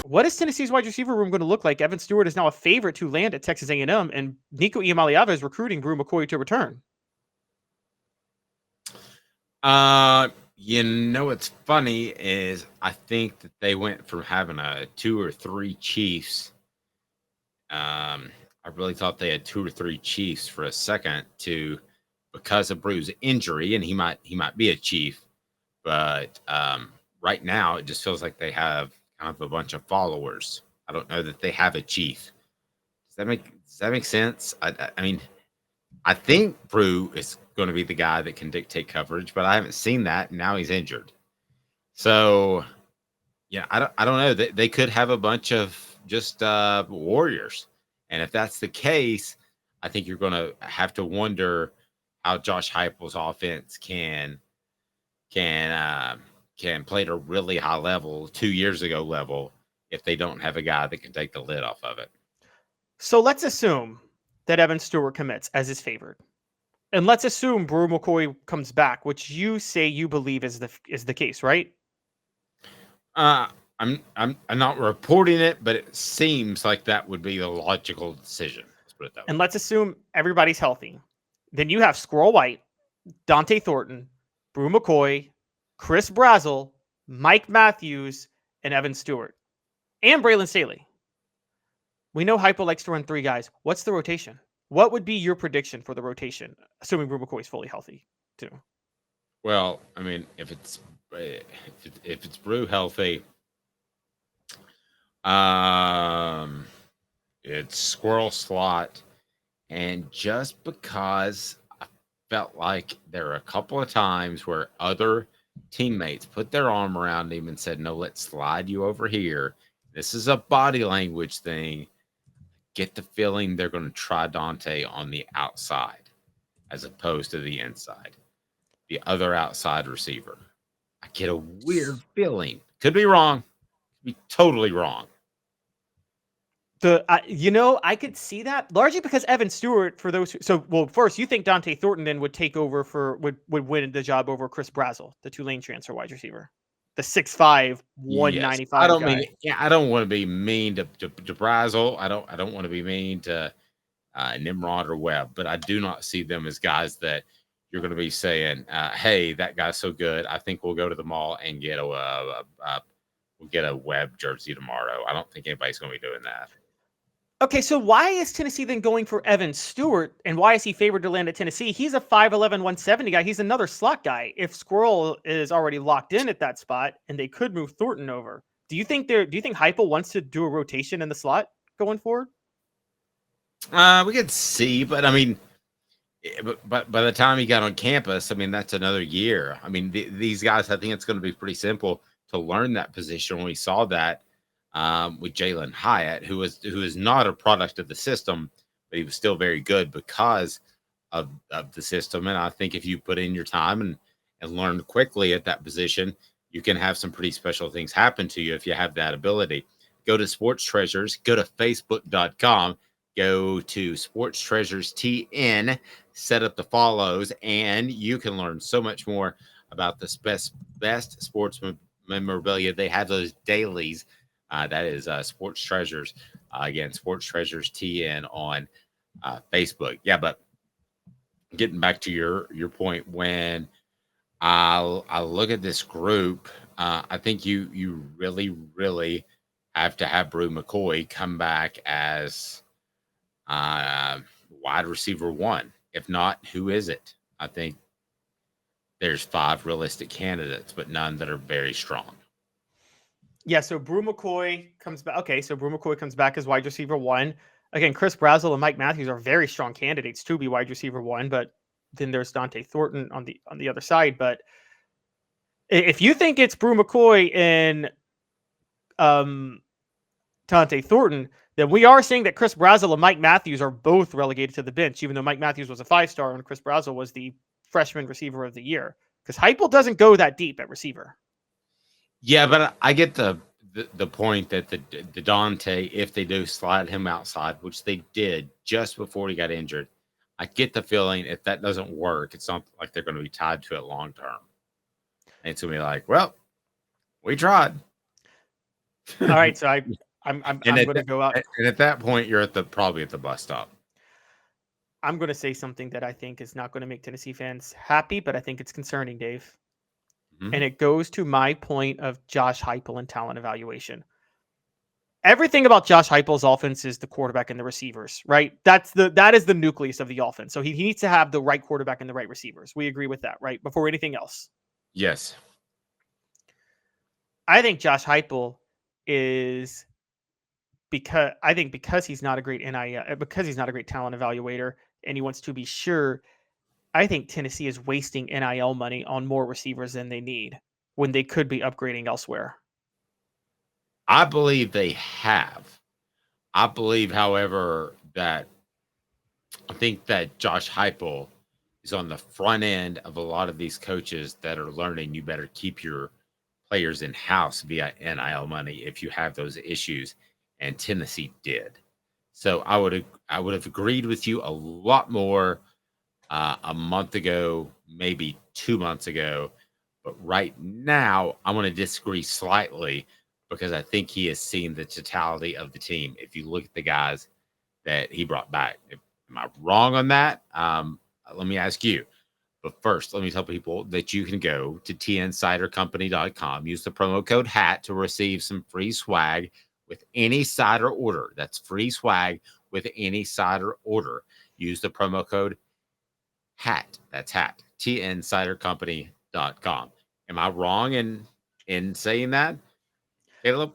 What is Tennessee's wide receiver room going to look like? Evan Stewart is now a favorite to land at Texas A&M, and Nico Iamaleava is recruiting Bru McCoy to return. What's funny is I think that they went from having a 2 or 3 Chiefs. I really thought they had 2 or 3 Chiefs for a second to because of Bru's injury, and he might be a Chief, but right now it just feels like they have kind of a bunch of followers. I don't know that they have a Chief. Does that make sense? I mean, I think Bru is going to be the guy that can dictate coverage, but I haven't seen that. And now he's injured. So, yeah, I don't know. They could have a bunch of just warriors. And if that's the case, I think you're going to have to wonder how Josh Heupel's offense can play at a really high level, 2 years ago level, if they don't have a guy that can take the lid off of it. So let's assume that Evan Stewart commits as his favorite. And let's assume Bru McCoy comes back, which you say you believe is the case, right? I'm not reporting it, but it seems like that would be the logical decision. Let's put it that way. And let's assume everybody's healthy. Then you have Squirrel White, Dante Thornton, Bru McCoy, Chris Brazzell, Mike Matthews, and Evan Stewart, and Braylon Staley. We know Heupel likes to run 3 guys. What's the rotation? What would be your prediction for the rotation, assuming Bru McCoy is fully healthy, too? Well, I mean, if it's Bru healthy, it's Squirrel slot, and just because I felt like there were a couple of times where other teammates put their arm around him and said, "No, let's slide you over here. This is a body language thing." Get the feeling they're going to try Dante on the outside as opposed to the inside, the other outside receiver. I get a weird feeling. Could be wrong. Could be totally wrong. I could see that largely because Evan Stewart, for those first, you think Dante Thornton then would take over would win the job over Chris Brazzell, the Tulane transfer wide receiver, the 6'5", 195 yes. I don't guy. mean, I don't want to be mean to Brazzell. I don't want to be mean to Nimrod or Webb, but I do not see them as guys that you're going to be saying, "Hey, that guy's so good. I think we'll go to the mall and get we'll get a Webb jersey tomorrow." I don't think anybody's going to be doing that. Okay, so why is Tennessee then going for Evan Stewart, and why is he favored to land at Tennessee? He's a 5'11", 170 guy. He's another slot guy. If Squirrel is already locked in at that spot, and they could move Thornton over, do you think Heupel wants to do a rotation in the slot going forward? We could see, but I mean, but by the time he got on campus, I mean that's another year. I mean these guys, I think it's going to be pretty simple to learn that position. We saw that with Jalen Hyatt, who is not a product of the system, but he was still very good because of the system. And I think if you put in your time and learn quickly at that position, you can have some pretty special things happen to you if you have that ability. Go to Sports Treasures, go to facebook.com, go to Sports Treasures TN, set up the follows, and you can learn so much more about the best sports memorabilia. They have those dailies. That is Sports Treasures. Again, Sports Treasures TN on Facebook. Yeah, but getting back to your point, when I look at this group, I think you really, really have to have Bru McCoy come back as wide receiver 1. If not, who is it? I think there's 5 realistic candidates, but none that are very strong. Yeah, so Bru McCoy comes back. Okay, so Bru McCoy comes back as wide receiver 1. Again, Chris Brazzell and Mike Matthews are very strong candidates to be wide receiver 1, but then there's Dante Thornton on the other side. But if you think it's Bru McCoy and Dante Thornton, then we are saying that Chris Brazzell and Mike Matthews are both relegated to the bench, even though Mike Matthews was a 5-star and Chris Brazzell was the freshman receiver of the year. Because Heupel doesn't go that deep at receiver. Yeah, but I get the point that the Dante, if they do slide him outside, which they did just before he got injured, I get the feeling if that doesn't work, it's not like they're going to be tied to it long term. And it's going to be like, well, we tried. All right, so I'm and going to go out. and at that point, you're probably at the bus stop. I'm going to say something that I think is not going to make Tennessee fans happy, but I think it's concerning, Dave. Mhm. And it goes to my point of Josh Heupel and talent evaluation. Everything about Josh Heupel's offense is the quarterback and the receivers, right? That is the nucleus of the offense. So he needs to have the right quarterback and the right receivers. We agree with that, right? Before anything else. Yes. I think Josh Heupel is because he's not a great because he's not a great talent evaluator and he wants to be sure. I think Tennessee is wasting NIL money on more receivers than they need when they could be upgrading elsewhere. I believe they have. I believe, however, that I think that Josh Heupel is on the front end of a lot of these coaches that are learning you better keep your players in house via NIL money if you have those issues, and Tennessee did. So I would have agreed with you a lot more a month ago, maybe 2 months ago, but right now I'm going to disagree slightly because I think he has seen the totality of the team. If you look at the guys that he brought back, am I wrong on that? Let me ask you. But first, let me tell people that you can go to tncidercompany.com, use the promo code HAT to receive some free swag with any cider order. That's free swag with any cider order. Use the promo code HAT. That's HAT. tncidercompany.com. Am I wrong in saying that, Caleb?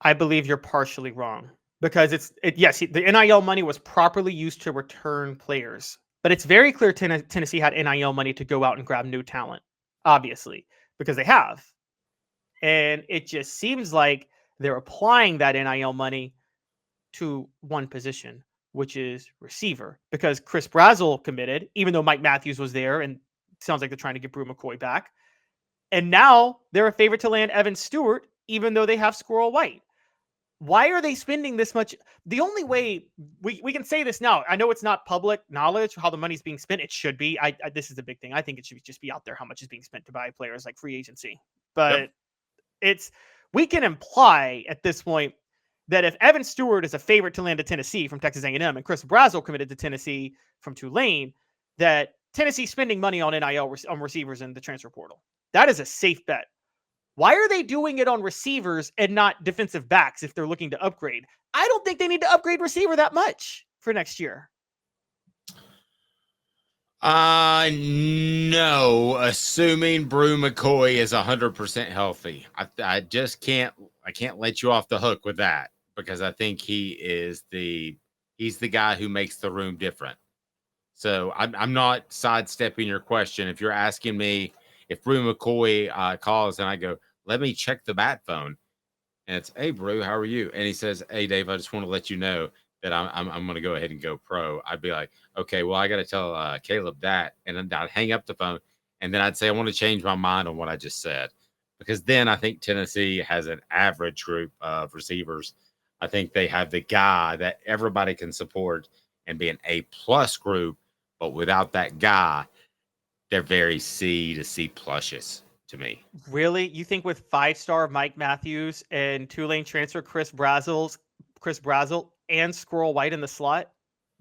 I believe you're partially wrong because yes, the NIL money was properly used to return players, but it's very clear Tennessee had NIL money to go out and grab new talent, obviously, because they have. And it just seems like they're applying that NIL money to one position, which is receiver, because Chris Brazzell committed, even though Mike Matthews was there, and sounds like they're trying to get Bru McCoy back. And now they're a favorite to land Evan Stewart, even though they have Squirrel White. Why are they spending this much? The only way we can say this now, I know it's not public knowledge how the money's being spent. It should be. This is the big thing. I think it should just be out there how much is being spent to buy players like free agency. But Yep. we can imply at this point that if Evan Stewart is a favorite to land at Tennessee from Texas A&M and Chris Brazzell committed to Tennessee from Tulane, that Tennessee's spending money on NIL on receivers in the transfer portal. That is a safe bet. Why are they doing it on receivers and not defensive backs if they're looking to upgrade? I don't think they need to upgrade receiver that much for next year. No, assuming Bru McCoy is 100% healthy. I just can't let you off the hook with that because I think he's the guy who makes the room different. So I'm not sidestepping your question. If you're asking me if Bru McCoy calls and I go, let me check the bat phone, and it's, hey Bru, how are you? And he says, hey Dave, I just want to let you know that I'm going to go ahead and go pro. I'd be like, okay, well I got to tell Caleb that, and then I'd hang up the phone, and then I'd say I want to change my mind on what I just said, because then I think Tennessee has an average group of receivers. I think they have the guy that everybody can support and be an A+ group, but without that guy, they're very C to C pluses to me. Really? You think with 5-star Mike Matthews and Tulane transfer Chris Brazzell and Squirrel White in the slot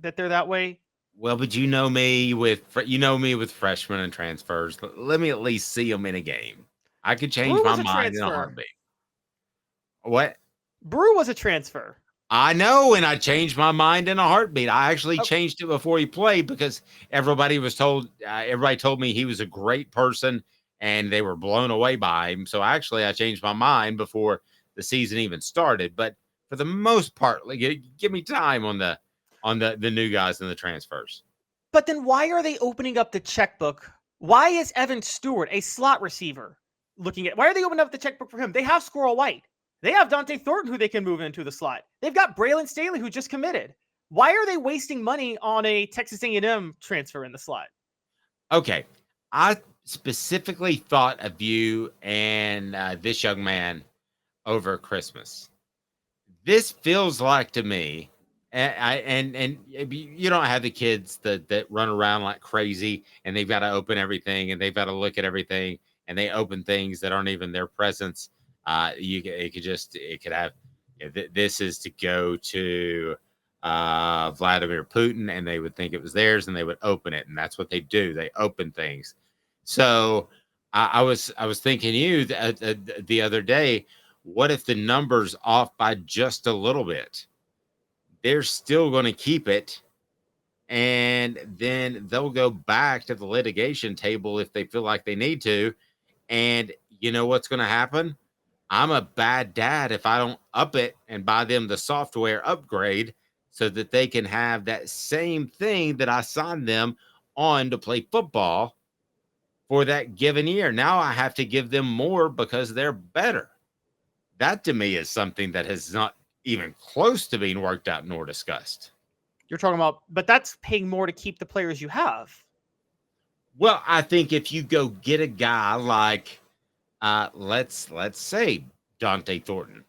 that they're that way? Well, but you know me with freshmen and transfers. Let me at least see them in a game. I could change Bru my was a mind in a transfer. heartbeat. What? Bru was a transfer. I know, and I changed my mind in a heartbeat. I actually changed it before he played because everybody told me he was a great person, and they were blown away by him. So actually, I changed my mind before the season even started. But for the most part, like, give me time on the new guys and the transfers. But then why are they opening up the checkbook? Why is Evan Stewart, a slot receiver, why are they opening up the checkbook for him? They have Squirrel White. They have Dante Thornton, who they can move into the slot. They've got Braylon Staley, who just committed. Why are they wasting money on a Texas A&M transfer in the slot? Okay, I specifically thought of you and this young man over Christmas. This feels like to me, and you don't have the kids that run around like crazy and they've got to open everything and they've got to look at everything and they open things that aren't even their presence. It could have, this is to go to Vladimir Putin, and they would think it was theirs, and they would open it, and that's what they do. They open things. So I was thinking the other day, what if the number's off by just a little bit? They're still going to keep it, and then they'll go back to the litigation table if they feel like they need to. And you know what's going to happen? I'm a bad dad if I don't up it and buy them the software upgrade so that they can have that same thing that I signed them on to play football for that given year. Now I have to give them more because they're better. That to me is something that has not even close to being worked out nor discussed. You're talking about, but that's paying more to keep the players you have. Well, I think if you go get a guy like, let's say Dante Thornton,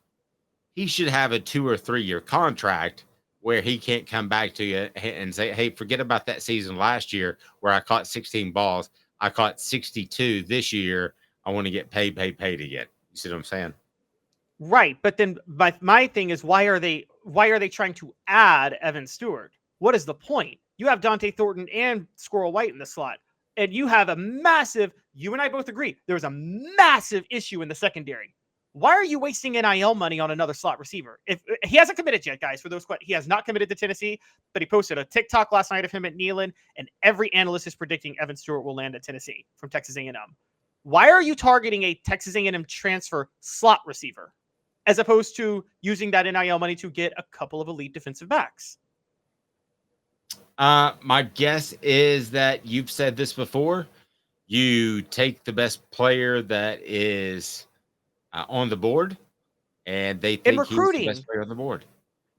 he should have a 2 or 3 year contract where he can't come back to you and say, hey, forget about that season last year where I caught 16 balls. I caught 62 this year. I want to get paid again. You see what I'm saying? Right. But then my thing is, why are they trying to add Evan Stewart? What is the point? You have Dante Thornton and Squirrel White in the slot, and you have a massive, you and I both agree, there's a massive issue in the secondary. Why are you wasting NIL money on another slot receiver? If he hasn't committed yet, guys, for those questions, he has not committed to Tennessee, but he posted a TikTok last night of him at Neyland, and every analyst is predicting Evan Stewart will land at Tennessee from Texas A&M. Why are you targeting a Texas A&M transfer slot receiver as opposed to using that NIL money to get a couple of elite defensive backs? My guess is that you've said this before. You take the best player that is on the board, and they think he's the best player on the board.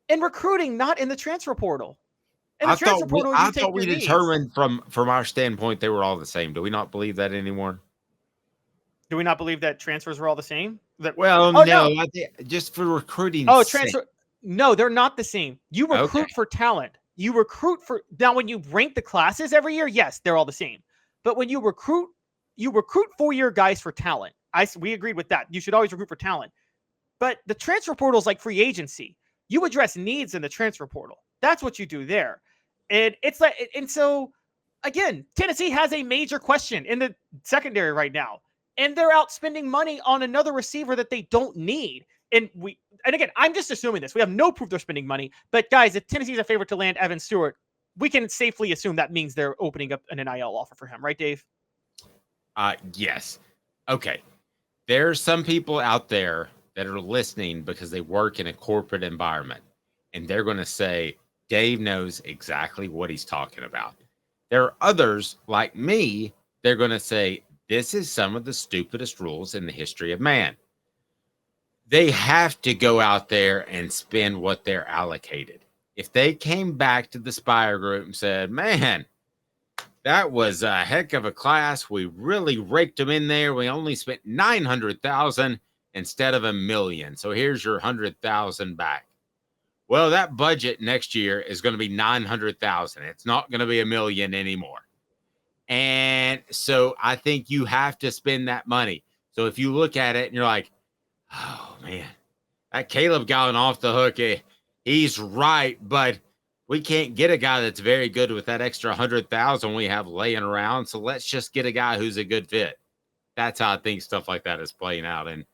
In recruiting, not in the transfer portal. In the I transfer portal, I thought we determined from our standpoint they were all the same. Do we not believe that anymore? Do we not believe that transfers are all the same? No. Just for recruiting. Oh, transfer. Sake. No, they're not the same. You recruit for talent. You recruit for now. When you rank the classes every year, yes, they're all the same. But when you recruit 4-year guys for talent. We agreed with that. You should always recruit for talent. But the transfer portal is like free agency. You address needs in the transfer portal. That's what you do there. And it's like, and so again, Tennessee has a major question in the secondary right now. And they're out spending money on another receiver that they don't need. And again, I'm just assuming this. We have no proof they're spending money. But guys, if Tennessee's a favorite to land Evan Stewart, we can safely assume that means they're opening up an NIL offer for him, right, Dave? Yes. Okay. There are some people out there that are listening because they work in a corporate environment, and they're going to say, Dave knows exactly what he's talking about. There are others like me. They're going to say, this is some of the stupidest rules in the history of man. They have to go out there and spend what they're allocated. If they came back to the Spire group and said, man, that was a heck of a class. We really raked them in there. We only spent $900,000 instead of $1 million. So here's your $100,000 back. Well, that budget next year is going to be $900,000. It's not going to be $1 million anymore. And so I think you have to spend that money. So if you look at it and you're like, oh man, that Caleb going off the hook, he's right, but we can't get a guy that's very good with that extra 100,000 we have laying around. So let's just get a guy who's a good fit. That's how I think stuff like that is playing out in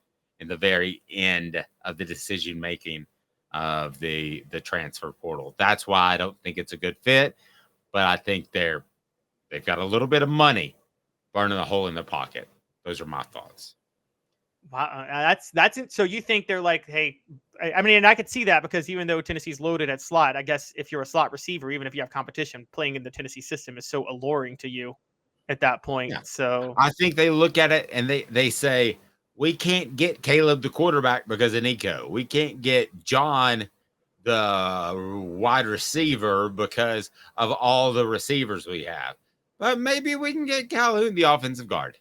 the very end of the decision making of the transfer portal. That's why I don't think it's a good fit, but I think they've got a little bit of money burning a hole in their pocket. Those are my thoughts. Wow, that's it. So you think they're like, hey, I mean, and I could see that because even though Tennessee's loaded at slot, I guess if you're a slot receiver, even if you have competition, playing in the Tennessee system is so alluring to you at that point. Yeah. So I think they look at it and they say, we can't get Caleb the quarterback because of Nico. We can't get John the wide receiver because of all the receivers we have. But maybe we can get Calhoun the offensive guard.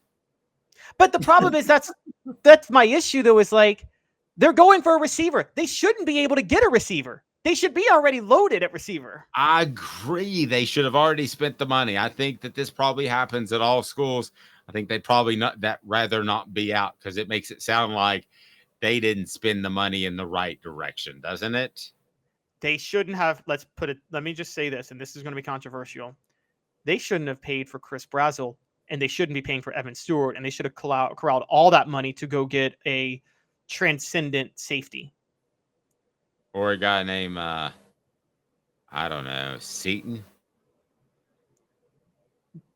But the problem is that's my issue, though, is like they're going for a receiver. They shouldn't be able to get a receiver. They should be already loaded at receiver. I agree. They should have already spent the money. I think that this probably happens at all schools. I think they'd probably rather not be out because it makes it sound like they didn't spend the money in the right direction, doesn't it? They shouldn't have. Let me just say this, and this is going to be controversial. They shouldn't have paid for Chris Brazzell, and they shouldn't be paying for Evan Stewart, and they should have corralled all that money to go get a transcendent safety. Or a guy named, I don't know, Seaton.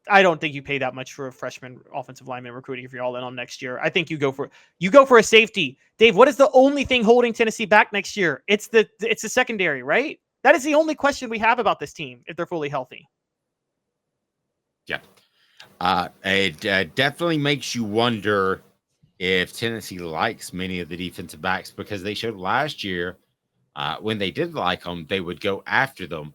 I don't think you pay that much for a freshman offensive lineman recruiting if you're all in on next year. I think you go for a safety. Dave, what is the only thing holding Tennessee back next year? It's the secondary, right? That is the only question we have about this team if they're fully healthy. Yeah. It definitely makes you wonder if Tennessee likes many of the defensive backs, because they showed last year when they did like them, they would go after them.